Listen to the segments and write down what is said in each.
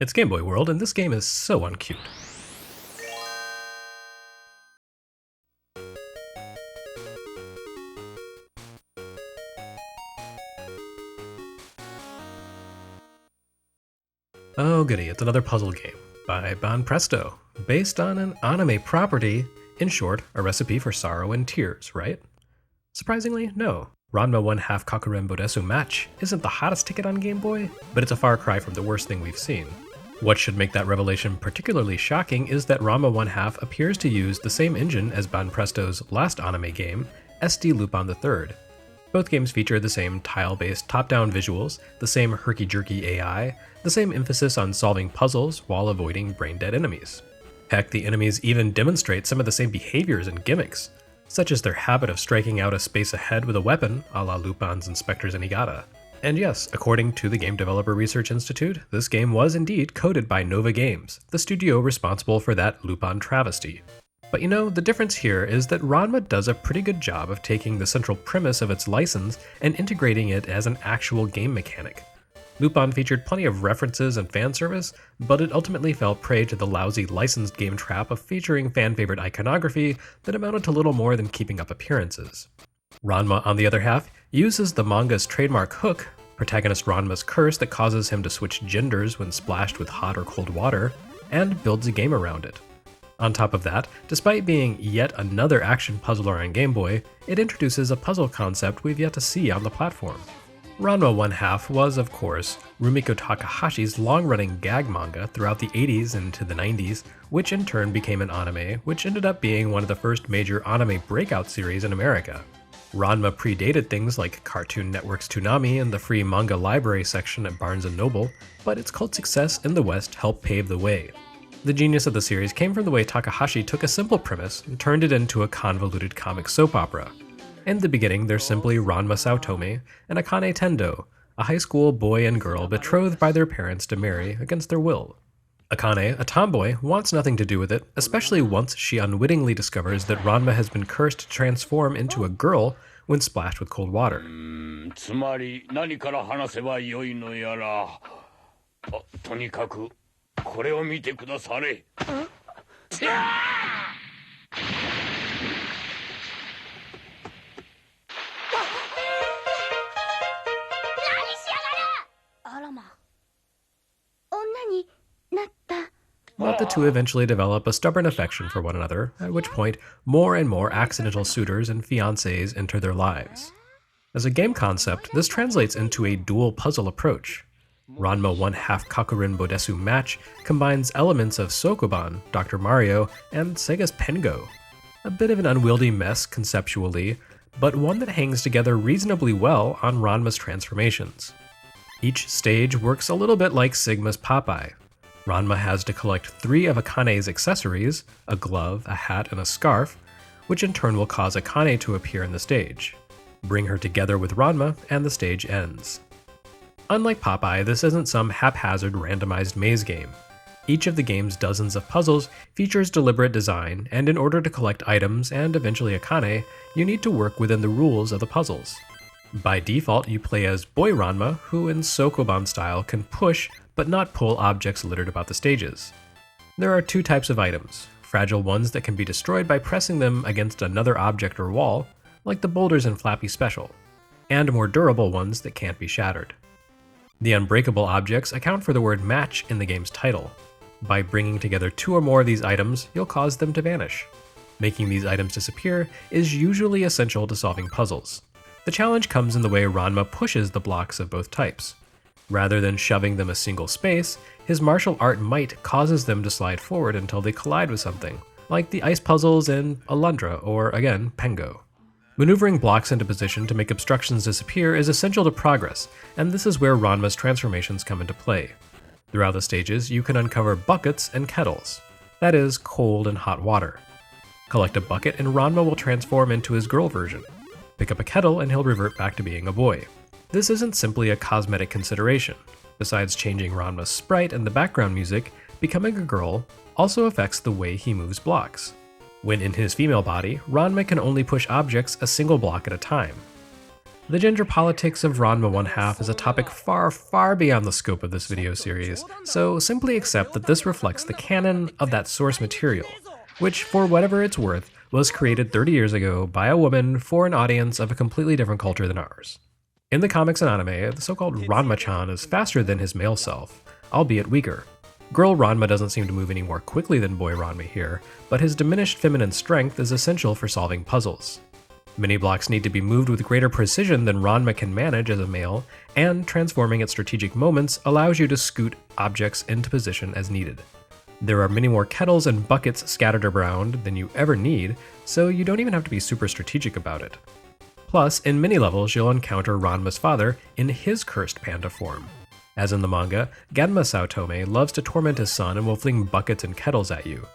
It's Game Boy World, and this game is so uncute. Oh goody, it's another puzzle game by Banpresto, based on an anime property, in short, a recipe for sorrow and tears, right? Surprisingly, no. Ranma 1/2 Kakurenbo Death Match isn't the hottest ticket on Game Boy, but it's a far cry from the worst thing we've seen. What should make that revelation particularly shocking is that Ranma 1/2 appears to use the same engine as Banpresto's last anime game, SD Lupin III. Both games feature the same tile-based top-down visuals, the same herky-jerky AI, the same emphasis on solving puzzles while avoiding brain-dead enemies. Heck, the enemies even demonstrate some of the same behaviors and gimmicks, such as their habit of striking out a space ahead with a weapon, a la Lupin's Inspector Zenigata. And yes, according to the Game Developer Research Institute, this game was indeed coded by Nova Games, the studio responsible for that Lupin travesty. But you know, the difference here is that Ranma does a pretty good job of taking the central premise of its license and integrating it as an actual game mechanic. Lupin featured plenty of references and fan service, but it ultimately fell prey to the lousy licensed game trap of featuring fan-favorite iconography that amounted to little more than keeping up appearances. Ranma, on the other half, uses the manga's trademark hook, protagonist Ranma's curse that causes him to switch genders when splashed with hot or cold water, and builds a game around it. On top of that, despite being yet another action puzzler on Game Boy, it introduces a puzzle concept we've yet to see on the platform. Ranma 1/2 was, of course, Rumiko Takahashi's long-running gag manga throughout the 80s into the 90s, which in turn became an anime, which ended up being one of the first major anime breakout series in America. Ranma predated things like Cartoon Network's Toonami and the free manga library section at Barnes & Noble, but its cult success in the West helped pave the way. The genius of the series came from the way Takahashi took a simple premise and turned it into a convoluted comic soap opera. In the beginning, there's simply Ranma Saotome and Akane Tendo, a high school boy and girl betrothed by their parents to marry against their will. Akane, a tomboy, wants nothing to do with it, especially once she unwittingly discovers that Ranma has been cursed to transform into a girl when splashed with cold water. つまり何から話せばよいのやら。とにかくこれを見てくだされ。But the two eventually develop a stubborn affection for one another, at which point more and more accidental suitors and fiancés enter their lives. As a game concept, this translates into a dual puzzle approach. Ranma 1/2 Kakurenbo Death Match combines elements of Sokoban, Dr. Mario, and Sega's Pengo. A bit of an unwieldy mess conceptually, but one that hangs together reasonably well on Ranma's transformations. Each stage works a little bit like Sigma's Popeye. Ranma has to collect 3 of Akane's accessories, a glove, a hat, and a scarf, which in turn will cause Akane to appear in the stage. Bring her together with Ranma, and the stage ends. Unlike Popeye, this isn't some haphazard randomized maze game. Each of the game's dozens of puzzles features deliberate design, and in order to collect items and eventually Akane, you need to work within the rules of the puzzles. By default, you play as Boy Ranma, who in Sokoban style can push but not pull objects littered about the stages. There are 2 types of items, fragile ones that can be destroyed by pressing them against another object or wall, like the boulders in FLAPPY Special, and more durable ones that can't be shattered. The unbreakable objects account for the word match in the game's title. By bringing together 2 or more of these items, you'll cause them to vanish. Making these items disappear is usually essential to solving puzzles. The challenge comes in the way Ranma pushes the blocks of both types. Rather than shoving them a single space, his martial art might causes them to slide forward until they collide with something, like the ice puzzles in Alundra or, again, Pengo. Maneuvering blocks into position to make obstructions disappear is essential to progress, and this is where Ranma's transformations come into play. Throughout the stages, you can uncover buckets and kettles, that is, cold and hot water. Collect a bucket and Ranma will transform into his girl version. Pick up a kettle and he'll revert back to being a boy. This isn't simply a cosmetic consideration. Besides changing Ranma's sprite and the background music, becoming a girl also affects the way he moves blocks. When in his female body, Ranma can only push objects a single block at a time. The gender politics of Ranma 1/2 is a topic far, far beyond the scope of this video series, so simply accept that this reflects the canon of that source material, which, for whatever it's worth, was created 30 years ago by a woman for an audience of a completely different culture than ours. In the comics and anime, the so-called Ranma-chan is faster than his male self, albeit weaker. Girl Ranma doesn't seem to move any more quickly than boy Ranma here, but his diminished feminine strength is essential for solving puzzles. Mini blocks need to be moved with greater precision than Ranma can manage as a male, and transforming at strategic moments allows you to scoot objects into position as needed. There are many more kettles and buckets scattered around than you ever need, so you don't even have to be super strategic about it. Plus, in many levels you'll encounter Ranma's father in his cursed panda form. As in the manga, Ganma Saotome loves to torment his son and will fling buckets and kettles at you.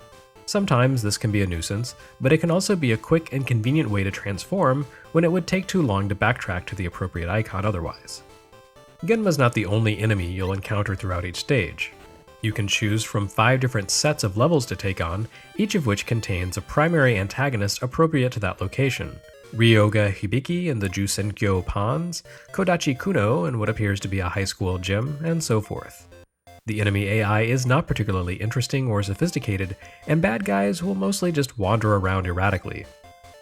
Sometimes this can be a nuisance, but it can also be a quick and convenient way to transform when it would take too long to backtrack to the appropriate icon otherwise. Genma's not the only enemy you'll encounter throughout each stage. You can choose from 5 different sets of levels to take on, each of which contains a primary antagonist appropriate to that location. Ryoga Hibiki in the Jusenkyo Ponds, Kodachi Kuno in what appears to be a high school gym, and so forth. The enemy AI is not particularly interesting or sophisticated, and bad guys will mostly just wander around erratically.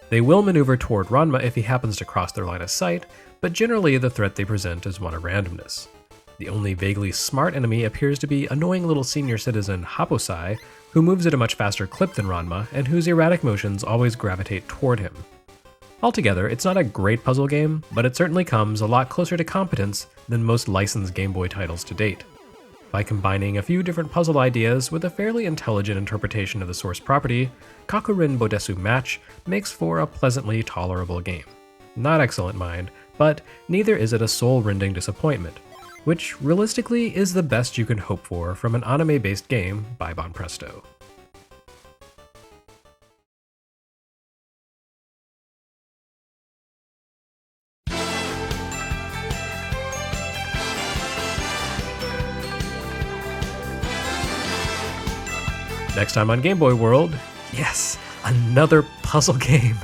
They will maneuver toward Ranma if he happens to cross their line of sight, but generally the threat they present is one of randomness. The only vaguely smart enemy appears to be annoying little senior citizen Haposai, who moves at a much faster clip than Ranma, and whose erratic motions always gravitate toward him. Altogether, it's not a great puzzle game, but it certainly comes a lot closer to competence than most licensed Game Boy titles to date. By combining a few different puzzle ideas with a fairly intelligent interpretation of the source property, Kakurenbo Death Match makes for a pleasantly tolerable game. Not excellent, mind, but neither is it a soul-rending disappointment, which realistically is the best you can hope for from an anime-based game by Banpresto. Next time on Game Boy World, yes, another puzzle game.